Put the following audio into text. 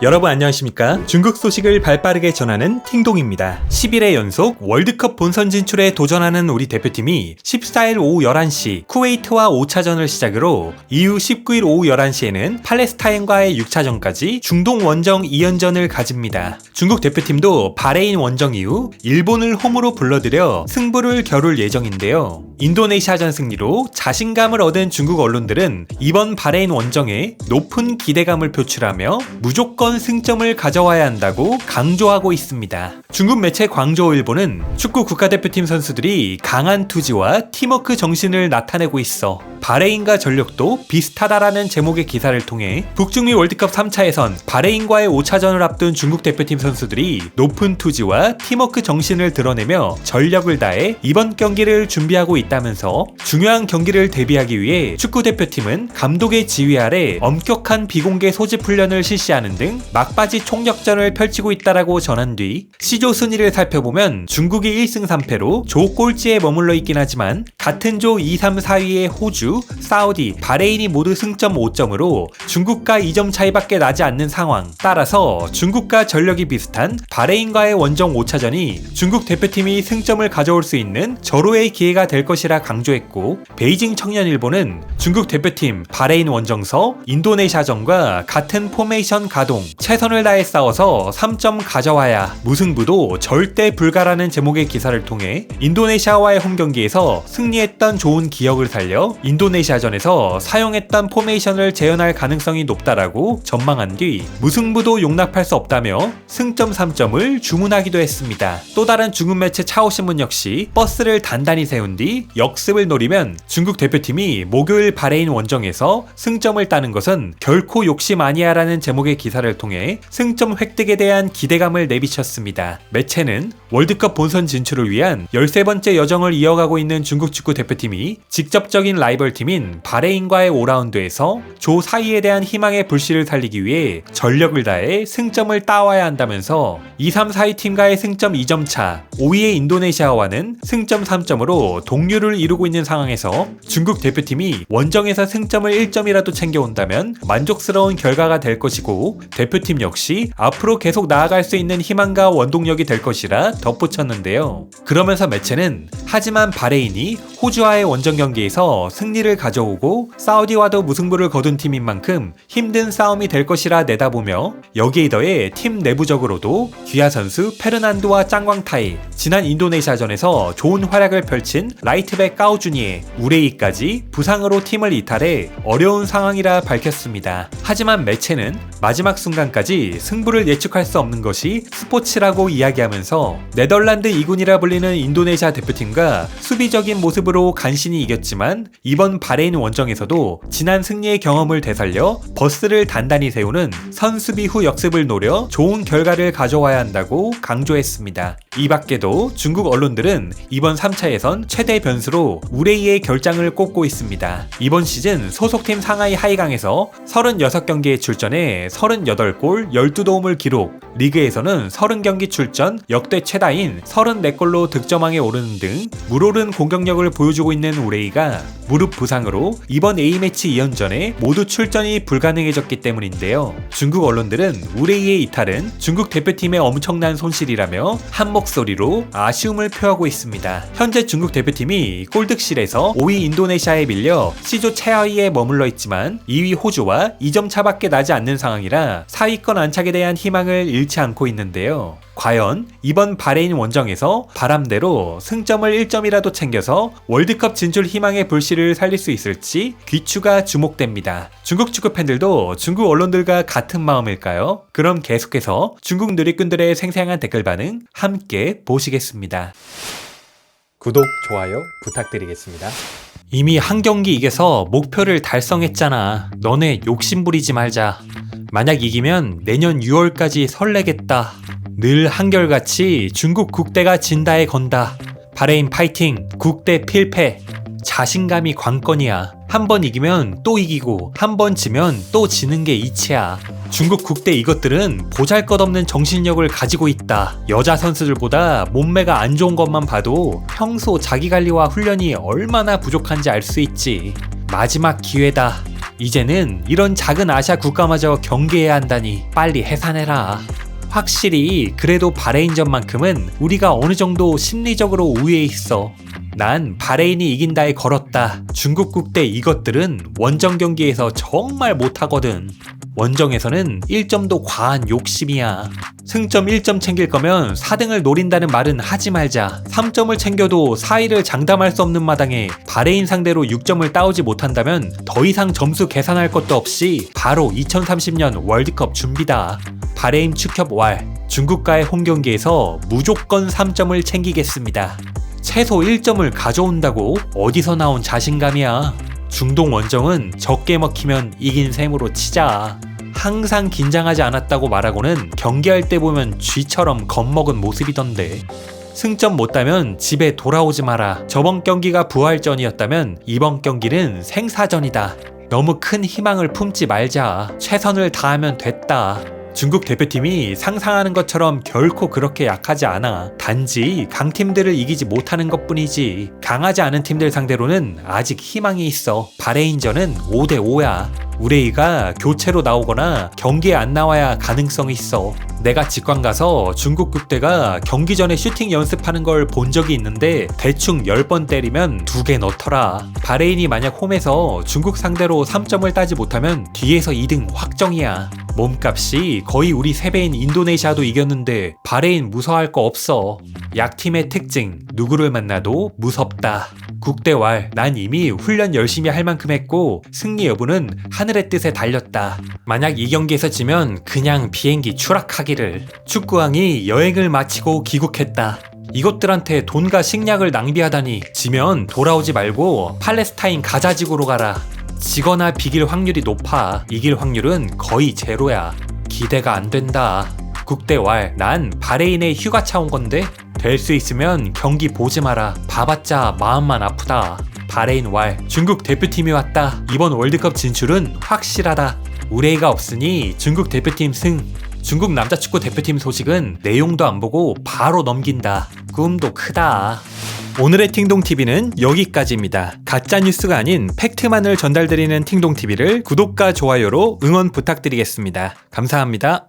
여러분 안녕하십니까? 중국 소식을 발빠르게 전하는 팅동입니다. 10일의 연속 월드컵 본선 진출에 도전하는 우리 대표팀이 14일 오후 11시 쿠웨이트와 5차전을 시작으로 이후 19일 오후 11시에는 팔레스타인과의 6차전까지 중동 원정 2연전을 가집니다. 중국 대표팀도 바레인 원정 이후 일본을 홈으로 불러들여 승부를 겨룰 예정인데요. 인도네시아전 승리로 자신감을 얻은 중국 언론들은 이번 바레인 원정에 높은 기대감을 표출하며 무조건 승점을 가져와야 한다고 강조하고 있습니다. 중국 매체 광저우일보는 축구 국가대표팀 선수들이 강한 투지와 팀워크 정신을 나타내고 있어 바레인과 전력도 비슷하다라는 제목의 기사를 통해 북중미 월드컵 3차 예선 바레인과의 5차전을 앞둔 중국 대표팀 선수들이 높은 투지와 팀워크 정신을 드러내며 전력을 다해 이번 경기를 준비하고 있다면서 중요한 경기를 대비하기 위해 축구 대표팀은 감독의 지휘 아래 엄격한 비공개 소집 훈련을 실시하는 등 막바지 총력전을 펼치고 있다라고 전한 뒤 C조 순위를 살펴보면 중국이 1승 3패로 조 꼴찌에 머물러 있긴 하지만 같은 조 2, 3, 4위의 호주, 사우디, 바레인이 모두 승점 5점으로 중국과 2점 차이밖에 나지 않는 상황. 따라서 중국과 전력이 비슷한 바레인과의 원정 5차전이 중국 대표팀이 승점을 가져올 수 있는 절호의 기회가 될 것이라 강조했고, 베이징 청년일보는 중국 대표팀 바레인 원정서 인도네시아전과 같은 포메이션 가동, 최선을 다해 싸워서 3점 가져와야 무승부도 절대 불가라는 제목의 기사를 통해 인도네시아와의 홈경기에서 승리했던 좋은 기억을 살려 인도네시아전에서 사용했던 포메이션을 재현할 가능성이 높다라고 전망한 뒤 무승부도 용납할 수 없다며 승점 3점을 주문하기도 했습니다. 또 다른 중국 매체 차오신문 역시 버스를 단단히 세운 뒤 역습을 노리면 중국 대표팀이 목요일 바레인 원정에서 승점을 따는 것은 결코 욕심 아니야라는 제목의 기사를 통해 승점 획득에 대한 기대감을 내비쳤습니다. 매체는 월드컵 본선 진출을 위한 13번째 여정을 이어가고 있는 중국 축구 대표팀이 직접적인 라이벌팀인 바레인과의 5라운드에서 조 4위에 대한 희망의 불씨를 살리기 위해 전력을 다해 승점을 따와야 한다면서 2, 3, 4위 팀과의 승점 2점 차, 5위의 인도네시아와는 승점 3점으로 동률을 이루고 있는 상황에서 중국 대표팀이 원정에서 승점을 1점이라도 챙겨온다면 만족스러운 결과가 될 것이고, 대표팀 역시 앞으로 계속 나아갈 수 있는 희망과 원동력이 될 것이라 덧붙였는데요. 그러면서 매체는 하지만 바레인이 호주와의 원정 경기에서 승리를 가져오고 사우디와도 무승부를 거둔 팀인 만큼 힘든 싸움이 될 것이라 내다보며, 여기에 더해 팀 내부적으로도 귀하 선수 페르난도와 짱광타이, 지난 인도네시아전에서 좋은 활약을 펼친 라이트백 까오주니에, 우레이까지 부상으로 팀을 이탈해 어려운 상황이라 밝혔습니다. 하지만 매체는 마지막 순간까지 승부를 예측할 수 없는 것이 스포츠라고 이야기하면서 네덜란드 2군이라 불리는 인도네시아 대표팀과 수비적인 모습으로 간신히 이겼지만 이번 바레인 원정에서도 지난 승리의 경험을 되살려 버스를 단단히 세우는 선수비 후 역습을 노려 좋은 결과를 가져와야 한다고 강조했습니다. 이 밖에도 중국 언론들은 이번 3차 예선 최대 변수로 우레이의 결장을 꼽고 있습니다. 이번 시즌 소속팀 상하이 하이강에서 36경기에 출전해 38골 12도움을 기록, 리그에서는 30경기 출전 역대 최다인 34골로 득점왕에 오르는 등 물오른 공격력을 보여주고 있는 우레이가 무릎 부상으로 이번 A매치 2연전에 모두 출전이 불가능해졌기 때문인데요. 중국 언론들은 우레이의 이탈은 중국 대표팀의 엄청난 손실이라며 한 목소리로 아쉬움을 표하고 있습니다. 현재 중국 대표팀이 골득실에서 5위 인도네시아에 밀려 C조 최하위에 머물러 있지만 2위 호주와 2점 차밖에 나지 않는 상황이라 4위권 안착에 대한 희망을 잃지 않고 있는데요. 과연 이번 바레인 원정에서 바람대로 승점을 1점이라도 챙겨서 월드컵 진출 희망의 불씨를 살릴 수 있을지 귀추가 주목됩니다. 중국 축구 팬들도 중국 언론들과 같은 마음일까요? 그럼 계속해서 중국 누리꾼들의 생생한 댓글 반응 함께 보시겠습니다. 구독, 좋아요 부탁드리겠습니다. 이미 한 경기 이겨서 목표를 달성했잖아. 너네 욕심 부리지 말자. 만약 이기면 내년 6월까지 설레겠다. 늘 한결같이 중국 국대가 진다에 건다. 바레인 파이팅. 국대 필패. 자신감이 관건이야. 한 번 이기면 또 이기고 한 번 지면 또 지는 게 이치야. 중국 국대 이것들은 보잘것없는 정신력을 가지고 있다. 여자 선수들보다 몸매가 안 좋은 것만 봐도 평소 자기관리와 훈련이 얼마나 부족한지 알 수 있지. 마지막 기회다. 이제는 이런 작은 아시아 국가마저 경계해야 한다니 빨리 해산해라. 확실히 그래도 바레인전만큼은 우리가 어느 정도 심리적으로 우위에 있어. 난 바레인이 이긴다에 걸었다. 중국 국대 이것들은 원정 경기에서 정말 못하거든. 원정에서는 1점도 과한 욕심이야. 승점 1점 챙길 거면 4등을 노린다는 말은 하지 말자. 3점을 챙겨도 4위를 장담할 수 없는 마당에 바레인 상대로 6점을 따오지 못한다면 더 이상 점수 계산할 것도 없이 바로 2030년 월드컵 준비다. 바레인 축협왈, 중국과의 홈경기에서 무조건 3점을 챙기겠습니다. 최소 1점을 가져온다고 어디서 나온 자신감이야. 중동 원정은 적게 먹히면 이긴 셈으로 치자. 항상 긴장하지 않았다고 말하고는 경기할 때 보면 쥐처럼 겁먹은 모습이던데. 승점 못 따면 집에 돌아오지 마라. 저번 경기가 부활전이었다면 이번 경기는 생사전이다. 너무 큰 희망을 품지 말자. 최선을 다하면 됐다. 중국 대표팀이 상상하는 것처럼 결코 그렇게 약하지 않아. 단지 강팀들을 이기지 못하는 것뿐이지. 강하지 않은 팀들 상대로는 아직 희망이 있어. 바레인전은 5대5야. 우레이가 교체로 나오거나 경기에 안 나와야 가능성이 있어. 내가 직관 가서 중국 국대가 경기 전에 슈팅 연습하는 걸 본 적이 있는데 대충 10번 때리면 2개 넣더라. 바레인이 만약 홈에서 중국 상대로 3점을 따지 못하면 뒤에서 2등 확정이야. 몸값이 거의 우리 3배인 인도네시아도 이겼는데 바레인 무서워할 거 없어. 약팀의 특징, 누구를 만나도 무섭다. 국대왈, 난 이미 훈련 열심히 할 만큼 했고 승리 여부는 하늘의 뜻에 달렸다. 만약 이 경기에서 지면 그냥 비행기 추락하기를. 축구왕이 여행을 마치고 귀국했다. 이것들한테 돈과 식량을 낭비하다니. 지면 돌아오지 말고 팔레스타인 가자지구로 가라. 지거나 비길 확률이 높아. 이길 확률은 거의 제로야. 기대가 안 된다. 국대왈, 난 바레인에 휴가차 온 건데 될 수 있으면 경기 보지 마라. 봐봤자 마음만 아프다. 바레인 왈, 중국 대표팀이 왔다. 이번 월드컵 진출은 확실하다. 우레이가 없으니 중국 대표팀 승. 중국 남자축구 대표팀 소식은 내용도 안 보고 바로 넘긴다. 꿈도 크다. 오늘의 팅동TV는 여기까지입니다. 가짜뉴스가 아닌 팩트만을 전달드리는 팅동TV를 구독과 좋아요로 응원 부탁드리겠습니다. 감사합니다.